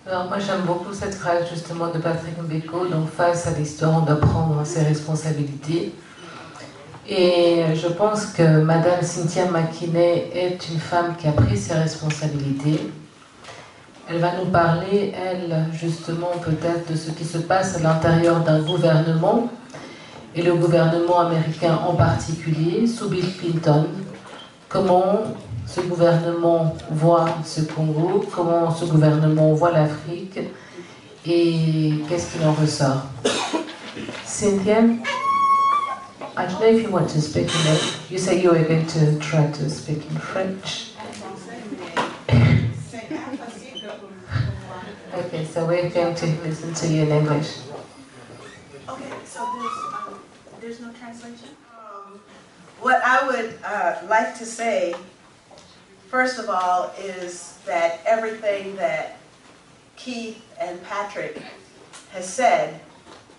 Alors moi j'aime beaucoup cette phrase justement de Patrick Mbeko, donc face à l'histoire on doit prendre ses responsabilités. Et je pense que Madame Cynthia Mckinney est une femme qui a pris ses responsabilités. Elle va nous parler, elle, justement, peut-être de ce qui se passe à l'intérieur d'un gouvernement, et le gouvernement américain en particulier, sous Bill Clinton. Comment ce gouvernement voit ce Congo, comment ce gouvernement voit l'Afrique, et qu'est-ce qu'il en ressort. Cynthia, I don't know if you want to speak in English. You say you were going to try to speak in French. Okay, so we're going to listen to you in English. Okay, so there's no translation? What I would like to say, first of all, is that everything that Keith and Patrick has said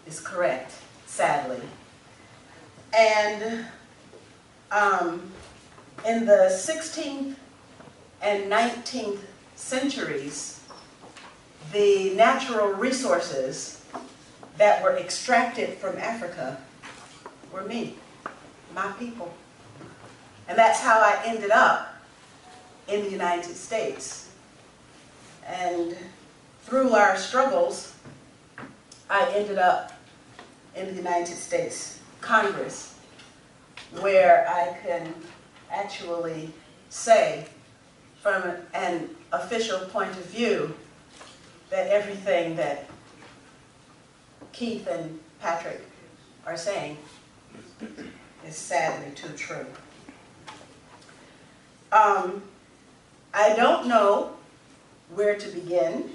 is correct, sadly. And in the 16th and 19th centuries, the natural resources that were extracted from Africa were me, my people. And that's how I ended up in the United States. And through our struggles, I ended up in the United States Congress, where I can actually say from an official point of view that everything that Keith and Patrick are saying is sadly too true. I don't know where to begin,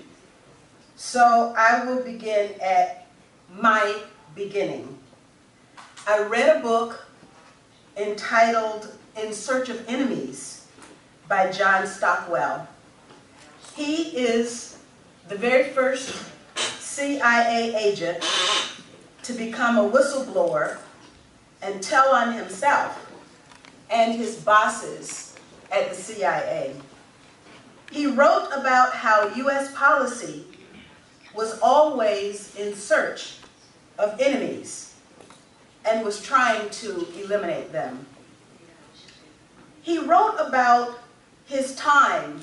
so I will begin at my beginning. I read a book entitled In Search of Enemies by John Stockwell. He is the very first CIA agent to become a whistleblower and tell on himself and his bosses at the CIA. He wrote about how U.S. policy was always in search of enemies and was trying to eliminate them. He wrote about his time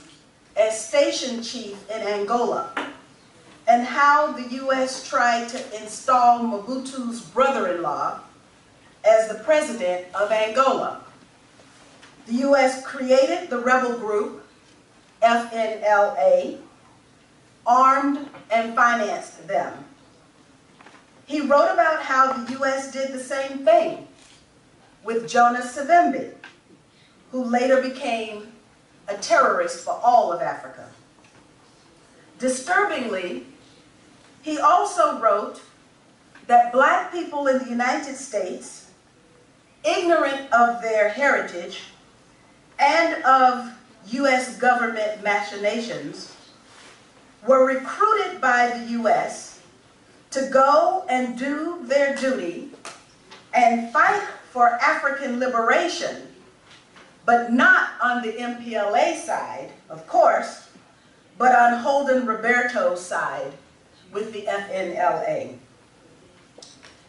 as station chief in Angola and how the U.S. tried to install Mobutu's brother-in-law as the president of Angola. The U.S. created the rebel group, FNLA, armed and financed them. He wrote about how the U.S. did the same thing with Jonas Savimbi, who later became a terrorist for all of Africa. Disturbingly, he also wrote that black people in the United States, ignorant of their heritage and of U.S. government machinations, were recruited by the U.S. to go and do their duty and fight for African liberation, but not on the MPLA side, of course, but on Holden Roberto's side with the FNLA.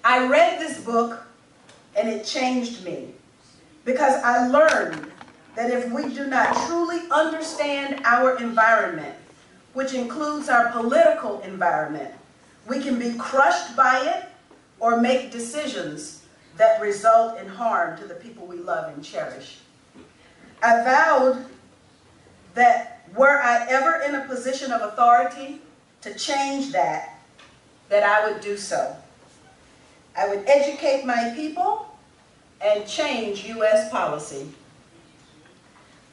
I read this book and it changed me because I learned that if we do not truly understand our environment, which includes our political environment, we can be crushed by it or make decisions that result in harm to the people we love and cherish. I vowed that were I ever in a position of authority to change that I would do so. I would educate my people and change U.S. policy.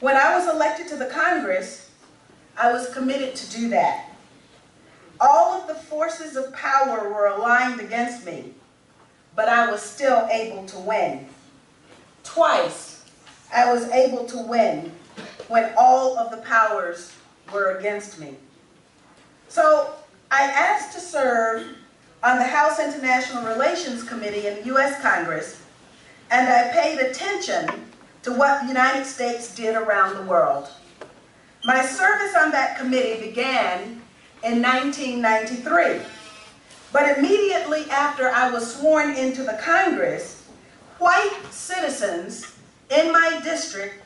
When I was elected to the Congress, I was committed to do that. All of the forces of power were aligned against me, but I was still able to win. Twice, I was able to win when all of the powers were against me. So I asked to serve on the House International Relations Committee in the U.S. Congress, and I paid attention to what the United States did around the world. My service on that committee began in 1993. But immediately after I was sworn into the Congress, white citizens in my district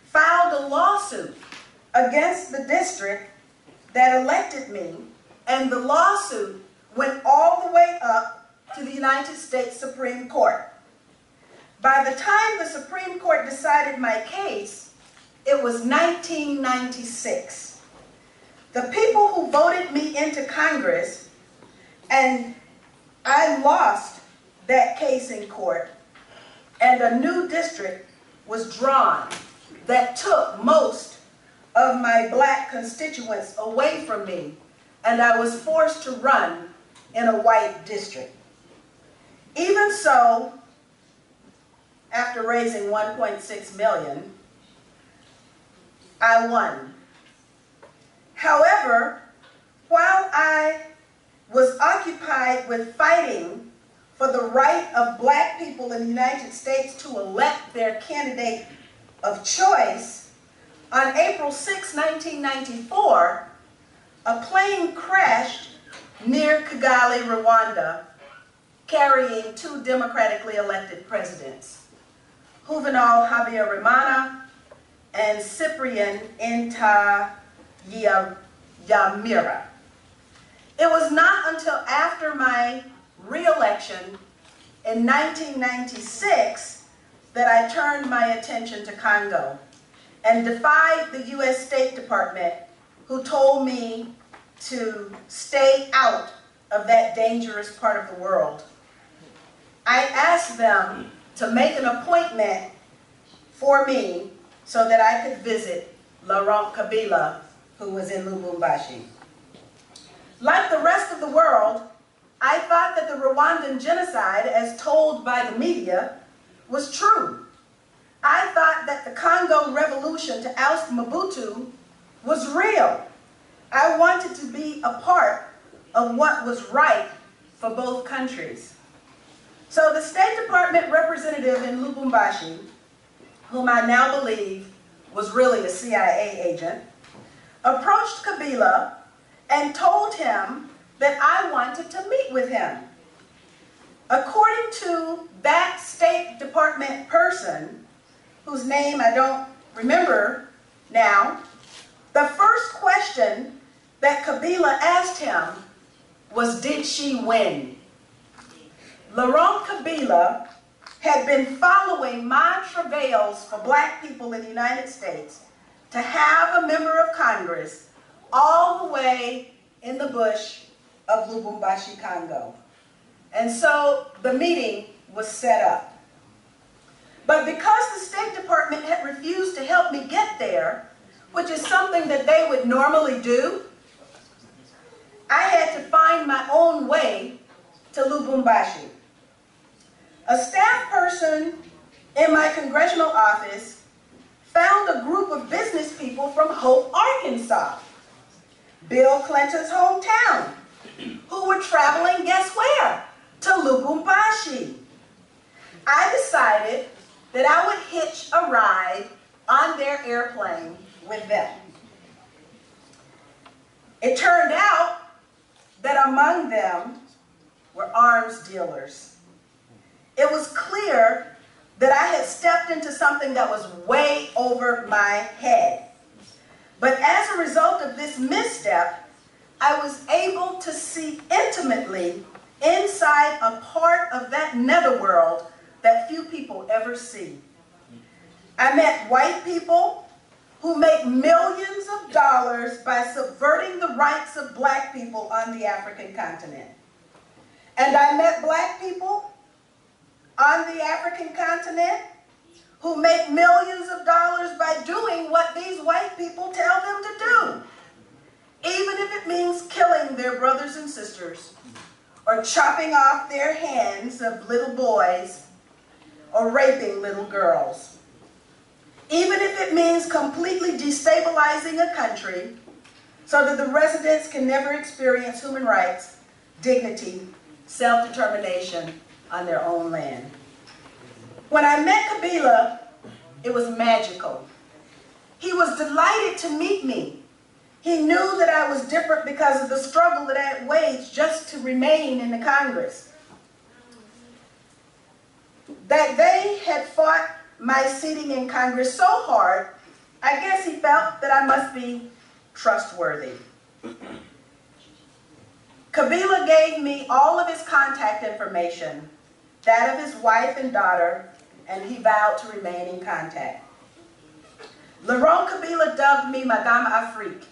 filed a lawsuit against the district that elected me, and the lawsuit went all the way up to the United States Supreme Court. By the time the Supreme Court decided my case, it was 1996. The people who voted me into Congress, and I lost that case in court, and a new district was drawn that took most of my black constituents away from me, and I was forced to run in a white district. Even so, after raising $1.6 million, I won. However, while I was occupied with fighting for the right of black people in the United States to elect their candidate of choice, on April 6, 1994, a plane crashed near Kigali, Rwanda, carrying two democratically elected presidents, Juvenal Habyarimana and Cyprien Ntaryamira. It was not until after my re-election in 1996 that I turned my attention to Congo and defied the U.S. State Department, who told me to stay out of that dangerous part of the world. I asked them to make an appointment for me so that I could visit Laurent Kabila, who was in Lubumbashi. Like the rest of the world, I thought that the Rwandan genocide, as told by the media, was true. I thought that the Congo revolution to oust Mobutu was real. I wanted to be a part of what was right for both countries. So the State Department representative in Lubumbashi, whom I now believe was really a CIA agent, approached Kabila and told him that I wanted to meet with him. According to that State Department person, whose name I don't remember now, the first question that Kabila asked him was, did she win? Laurent Kabila had been following my travails for black people in the United States to have a member of Congress all the way in the bush of Lubumbashi, Congo. And so the meeting was set up. But because the State Department had refused to help me get there, which is something that they would normally do, I had to find my own way to Lubumbashi. A staff person in my congressional office found a group of business people from Hope, Arkansas, Bill Clinton's hometown, who were traveling, guess where? To Lubumbashi. I decided that I would hitch a ride on their airplane with them. It turned out that among them were arms dealers. It was clear that I had stepped into something that was way over my head. But as a result of this misstep, I was able to see intimately inside a part of that netherworld that few people ever see. I met white people who make millions of dollars by subverting the rights of black people on the African continent. And I met black people on the African continent who make millions of dollars by doing what these white people tell them to do, even if it means killing their brothers and sisters, or chopping off their hands of little boys, or raping little girls. Even if it means completely destabilizing a country so that the residents can never experience human rights, dignity, self-determination on their own land. When I met Kabila, it was magical. He was delighted to meet me He knew that I was different because of the struggle that I had waged just to remain in the Congress. That they had fought my seating in Congress so hard, I guess he felt that I must be trustworthy. Kabila gave me all of his contact information, that of his wife and daughter, and he vowed to remain in contact. Laurent Kabila dubbed me Madame Afrique,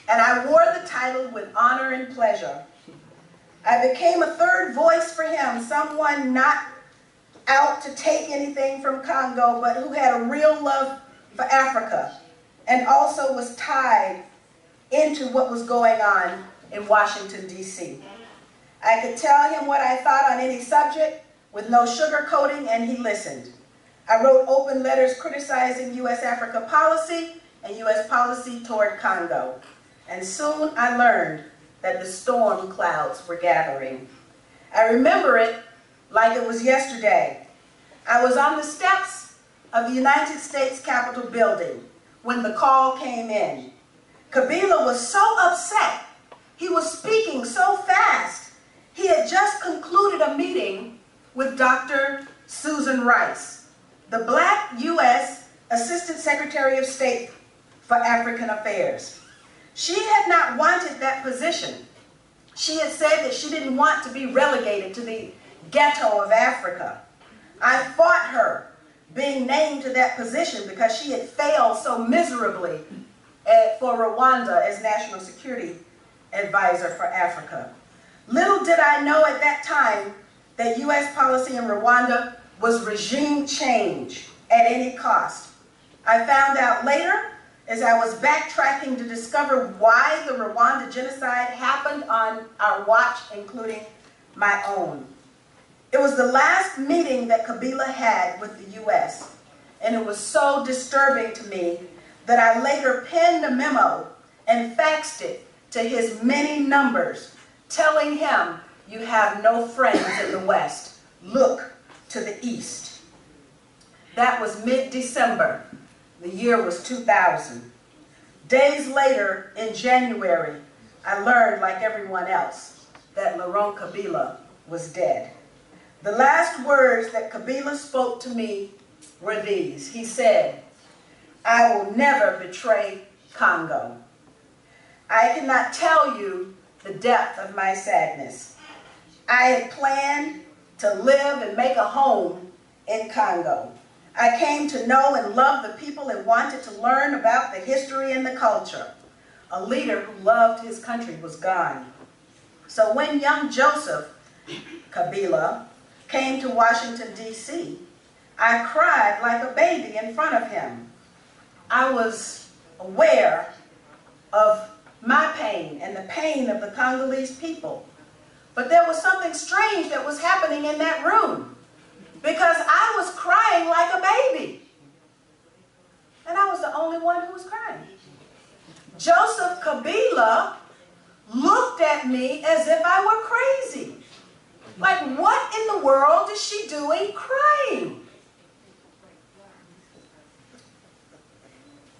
and I wore the title with honor and pleasure. I became a third voice for him, someone not out to take anything from Congo, but who had a real love for Africa, and also was tied into what was going on in Washington, D.C. I could tell him what I thought on any subject with no sugarcoating, and he listened. I wrote open letters criticizing U.S.-Africa policy and U.S. policy toward Congo. And soon I learned that the storm clouds were gathering. I remember it like it was yesterday. I was on the steps of the United States Capitol building when the call came in. Kabila was so upset. He was speaking so fast. He had just concluded a meeting with Dr. Susan Rice, the Black U.S. Assistant Secretary of State for African Affairs. She had not wanted that position. She had said that she didn't want to be relegated to the ghetto of Africa. I fought her being named to that position because she had failed so miserably for Rwanda as National Security Advisor for Africa. Little did I know at that time that U.S. policy in Rwanda was regime change at any cost. I found out later as I was backtracking to discover why the Rwanda genocide happened on our watch, including my own. It was the last meeting that Kabila had with the U.S., and it was so disturbing to me that I later penned a memo and faxed it to his many numbers, telling him, "You have no friends in the West. Look to the East." That was mid-December. The year was 2000. Days later, in January, I learned, like everyone else, that Laurent Kabila was dead. The last words that Kabila spoke to me were these. He said, "I will never betray Congo." I cannot tell you the depth of my sadness. I had planned to live and make a home in Congo. I came to know and love the people and wanted to learn about the history and the culture. A leader who loved his country was gone. So when young Joseph Kabila came to Washington, D.C., I cried like a baby in front of him. I was aware of my pain and the pain of the Congolese people. But there was something strange that was happening in that room, because I was crying like a baby. And I was the only one who was crying. Joseph Kabila looked at me as if I were crazy. Like, what in the world is she doing crying?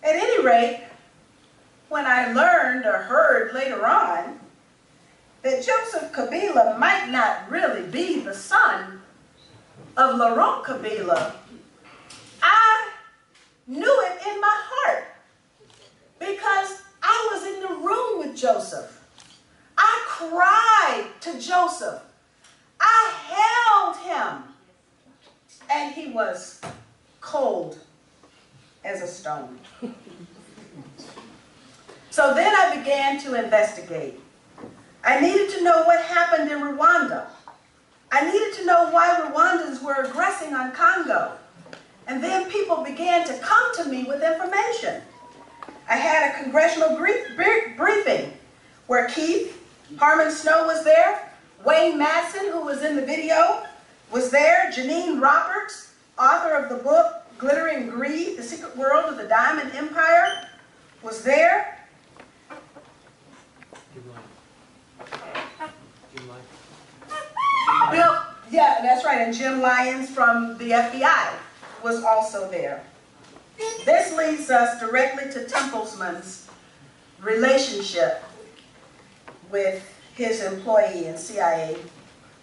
At any rate, when I learned or heard later on that Joseph Kabila might not really be the son of Laurent Kabila, I knew it in my heart because I was in the room with Joseph. I cried to Joseph. I held him, and he was cold as a stone. So then I began to investigate. I needed to know what happened in Rwanda. I needed to know why Rwandans were aggressing on Congo. And then people began to come to me with information. I had a congressional briefing where Armon Snow was there, Wayne Madsen, who was in the video, was there, Janine Roberts, author of the book Glittering Greed, The Secret World of the Diamond Empire, was there. Bill, yeah, that's right, and Jim Lyons from the FBI was also there. This leads us directly to Templesman's relationship with his employee and CIA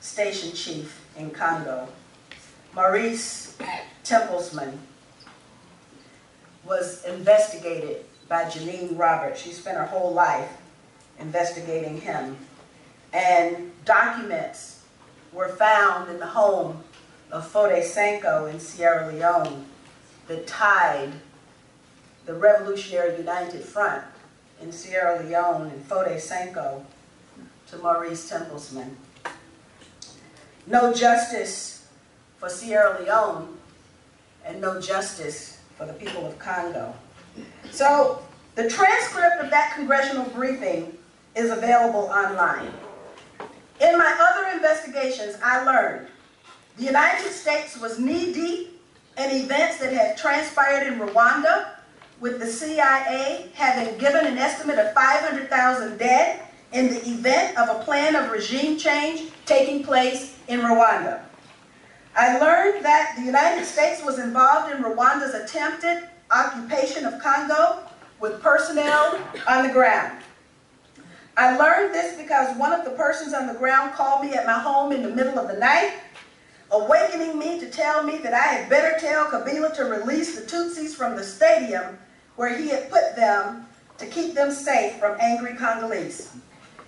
station chief in Congo. Maurice Templesman was investigated by Janine Roberts. She spent her whole life investigating him. And documents were found in the home of Fode Sanko in Sierra Leone that tied the Revolutionary United Front in Sierra Leone and Fode Sanko to Maurice Templesman. No justice for Sierra Leone and no justice for the people of Congo. So the transcript of that congressional briefing is available online. In my other investigations, I learned the United States was knee-deep in events that had transpired in Rwanda, with the CIA having given an estimate of 500,000 dead in the event of a plan of regime change taking place in Rwanda. I learned that the United States was involved in Rwanda's attempted occupation of Congo with personnel on the ground. I learned this because one of the persons on the ground called me at my home in the middle of the night, awakening me to tell me that I had better tell Kabila to release the Tutsis from the stadium where he had put them to keep them safe from angry Congolese.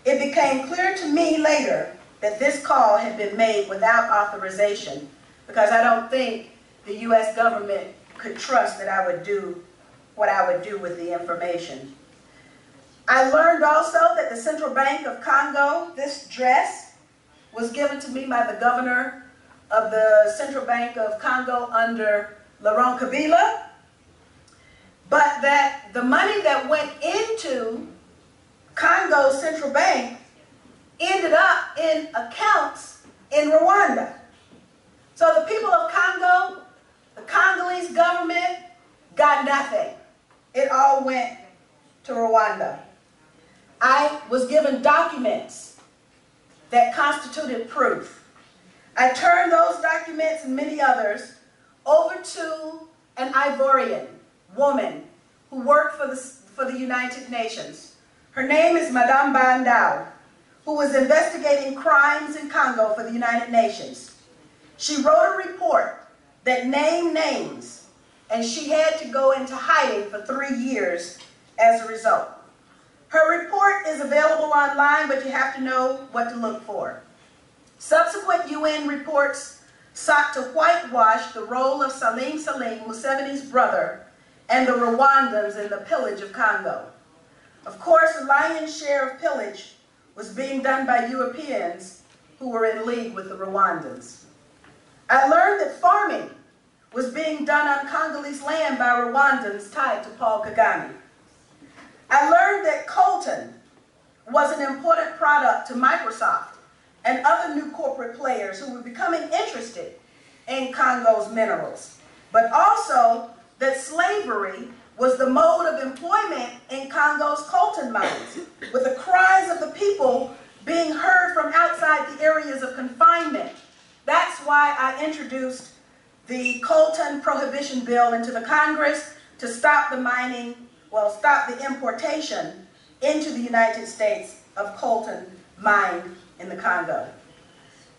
It became clear to me later that this call had been made without authorization, because I don't think the U.S. government could trust that I would do what I would do with the information. I learned also that the Central Bank of Congo, this dress, was given to me by the governor of the Central Bank of Congo under Laurent Kabila, but that the money that went into Congo's Central Bank ended up in accounts in Rwanda. So the people of Congo, the Congolese government, got nothing. It all went to Rwanda. I was given documents that constituted proof. I turned those documents and many others over to an Ivorian woman who worked for the United Nations. Her name is Madame Bandao, who was investigating crimes in Congo for the United Nations. She wrote a report that named names, and she had to go into hiding for 3 years as a result. Her report is available online, but you have to know what to look for. Subsequent UN reports sought to whitewash the role of Salim Salim, Museveni's brother, and the Rwandans in the pillage of Congo. Of course, the lion's share of pillage was being done by Europeans who were in league with the Rwandans. I learned that farming was being done on Congolese land by Rwandans tied to Paul Kagame. I learned that coltan was an important product to Microsoft and other new corporate players who were becoming interested in Congo's minerals, but also that slavery was the mode of employment in Congo's coltan mines, with the cries of the people being heard from outside the areas of confinement. That's why I introduced the coltan prohibition bill into the Congress to stop the mining, well, stop the importation into the United States of coltan mined in the Congo.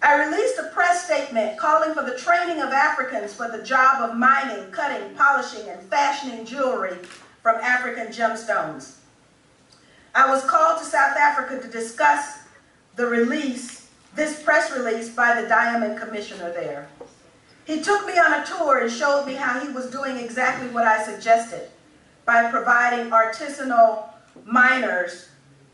I released a press statement calling for the training of Africans for the job of mining, cutting, polishing, and fashioning jewelry from African gemstones. I was called to South Africa to discuss the release, this press release by the Diamond Commissioner there. He took me on a tour and showed me how he was doing exactly what I suggested by providing artisanal miners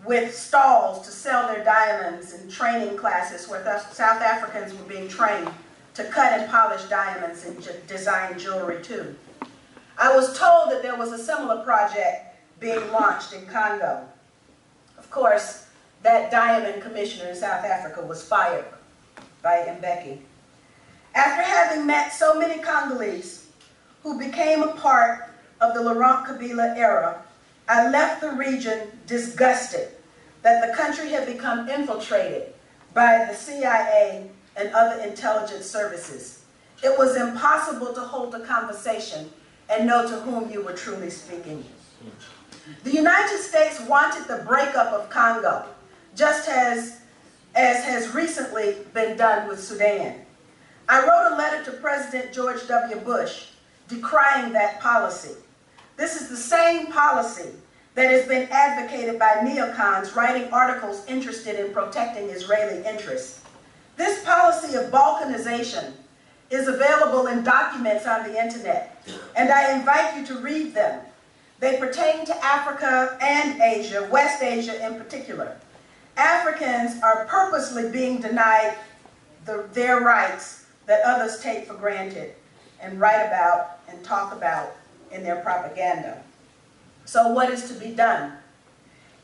with stalls to sell their diamonds and training classes where South Africans were being trained to cut and polish diamonds and design jewelry too. I was told that there was a similar project being launched in Congo. Of course, that Diamond Commissioner in South Africa was fired by Mbeki. After having met so many Congolese who became a part of the Laurent Kabila era, I left the region disgusted that the country had become infiltrated by the CIA and other intelligence services. It was impossible to hold a conversation and know to whom you were truly speaking. The United States wanted the breakup of Congo, just as has recently been done with Sudan. I wrote a letter to President George W. Bush decrying that policy. This is the same policy that has been advocated by neocons writing articles interested in protecting Israeli interests. This policy of balkanization is available in documents on the internet, and I invite you to read them. They pertain to Africa and Asia, West Asia in particular. Africans are purposely being denied their rights that others take for granted and write about and talk about in their propaganda. So what is to be done?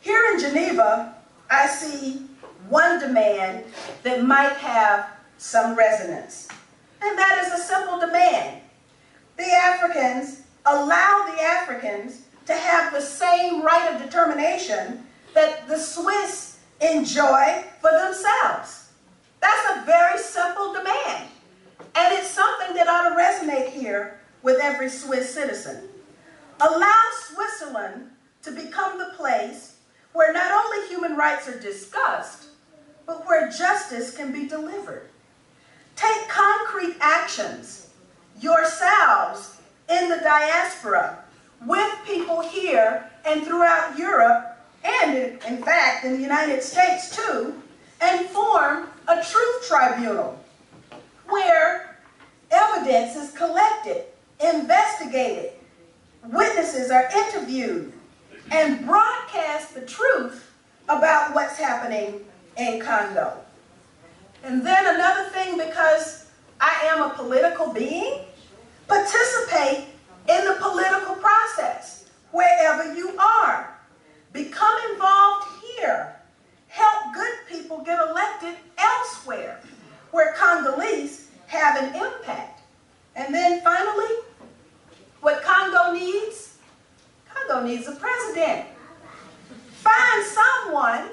Here in Geneva, I see one demand that might have some resonance. And that is a simple demand. The Africans, allow the Africans to have the same right of determination that the Swiss enjoy for themselves. That's a very simple demand. And it's something that ought to resonate here with every Swiss citizen. Allow Switzerland to become the place where not only human rights are discussed, but where justice can be delivered. Take concrete actions yourselves in the diaspora with people here and throughout Europe, and in fact in the United States too, and form a truth tribunal where evidence is collected, investigated, witnesses are interviewed, and broadcast the truth about what's happening in Congo. And then another thing, because I am a political being, participate in the political process wherever you are. Become involved here. Help good people get elected elsewhere where Congolese have an impact. And then finally, what Congo needs a president. Find someone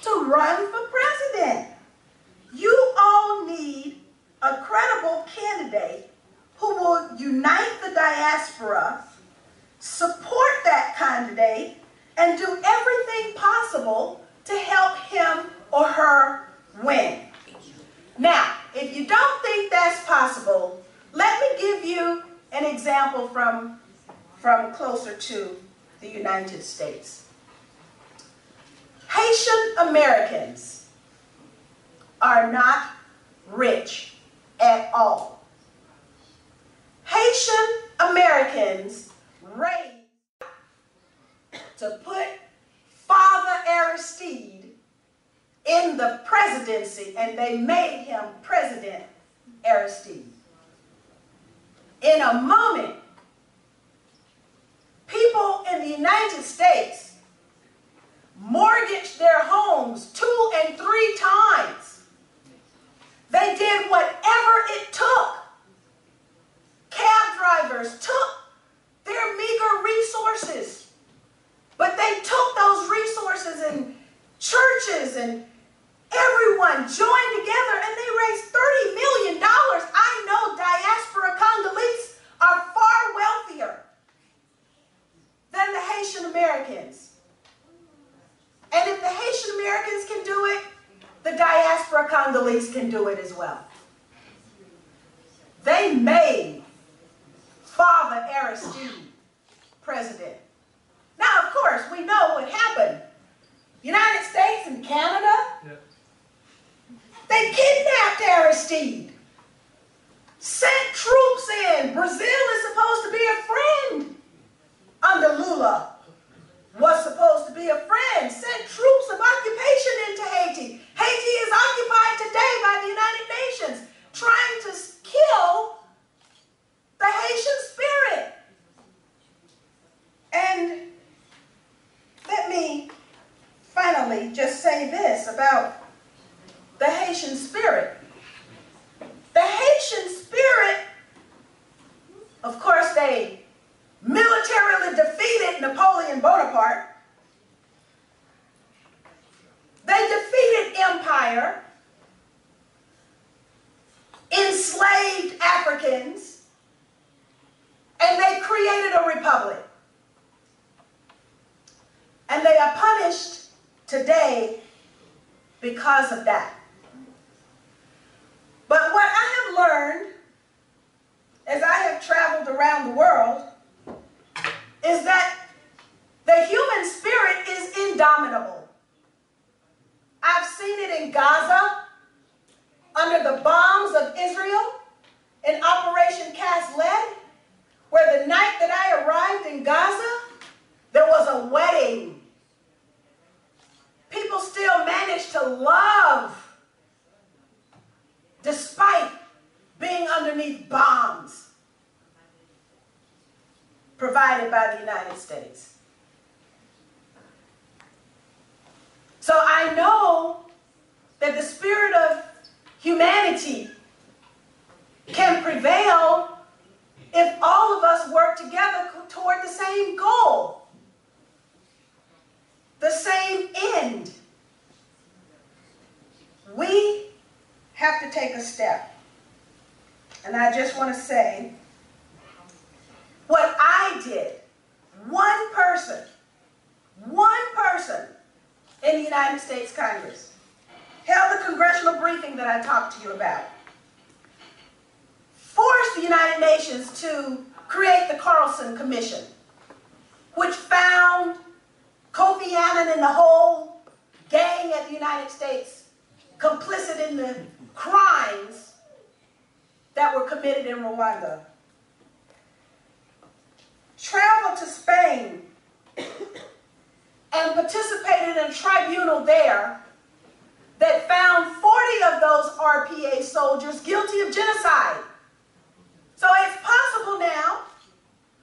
to run for president. You all need a credible candidate who will unite the diaspora, support that candidate, and do everything possible to help him or her win. Now, if you don't think that's possible, let me give you an example from closer to the United States. Haitian Americans are not rich at all. Haitian Americans raised to put Father Aristide in the presidency, and they made him President Aristide. In a moment, people in the United States mortgaged their homes 2 and 3 times. They did whatever it took. Cab drivers took their meager resources, but they took those resources, and churches and everyone joined together, and they raised $30 million. I know diaspora Congolese are far wealthier than the Haitian Americans. And if the Haitian Americans can do it, the diaspora Congolese can do it as well. They made Father Aristide president. Now, of course, we know what happened. United States and Canada, they kidnapped Aristide, sent troops in. Brazil is supposed to be a friend under Lula. Was supposed to be a friend, sent troops of occupation into Haiti. Haiti is occupied today by the United Nations, trying to kill the Haitian spirit. And let me finally just say this about the Haitian spirit. The Haitian spirit, of course, they militarily defeated Napoleon Bonaparte. They defeated empire, enslaved Africans, and they created a republic. And they are punished today because of that. But what I have learned as I have traveled around the world is that the human spirit is indomitable. I've seen it in Gaza under the bombs of Israel in Operation Cast Lead, where the night that I arrived in Gaza, there was a wedding. People still managed to love despite being underneath bombs provided by the United States. So I know that the spirit of humanity can prevail if all of us work together toward the same goal, the same end. We have to take a step. And I just want to say, what I did, one person in the United States Congress held the congressional briefing that I talked to you about, forced the United Nations to create the Carlson Commission, which found Kofi Annan and the whole gang at the United States complicit in the crimes that were committed in Rwanda. Traveled to Spain and participated in a tribunal there that found 40 of those RPA soldiers guilty of genocide. So it's possible now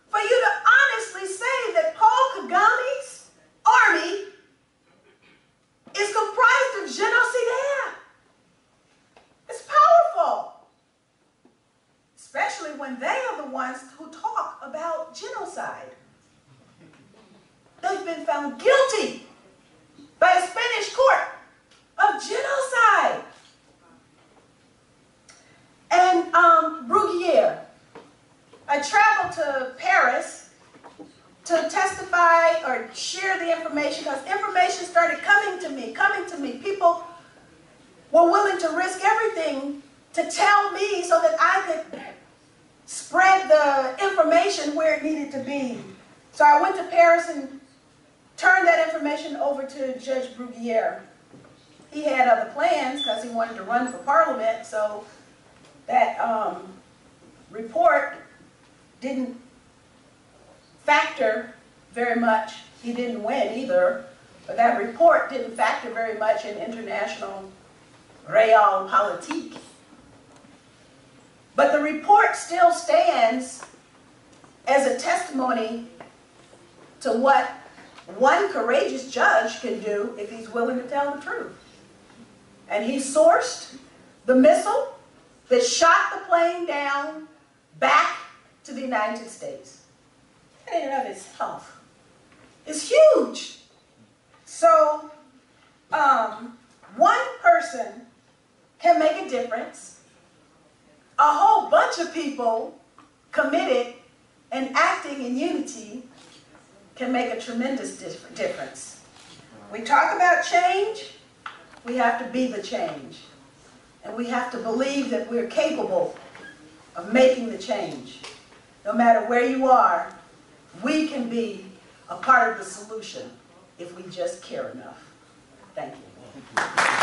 for you to honestly say that Paul Kagame's army is comprised of genocidaires. It's powerful, especially when they are the ones who talk about genocide. They've been found guilty by a Spanish court of genocide. And Bruguière, I traveled to Paris to testify or share the information because information started coming to me. People were willing to risk everything to tell me so that I could spread the information where it needed to be. So I went to Paris and turned that information over to Judge Bruguière. He had other plans because he wanted to run for parliament, so that report didn't factor very much. He didn't win either, but that report didn't factor very much in international realpolitik. But the report still stands as a testimony to what one courageous judge can do if he's willing to tell the truth. And he sourced the missile that shot the plane down back to the United States. That in and of itself is huge. So one person can make a difference. A whole bunch of people committed and acting in unity can make a tremendous difference. We talk about change, we have to be the change. And we have to believe that we're capable of making the change. No matter where you are, we can be a part of the solution if we just care enough. Thank you.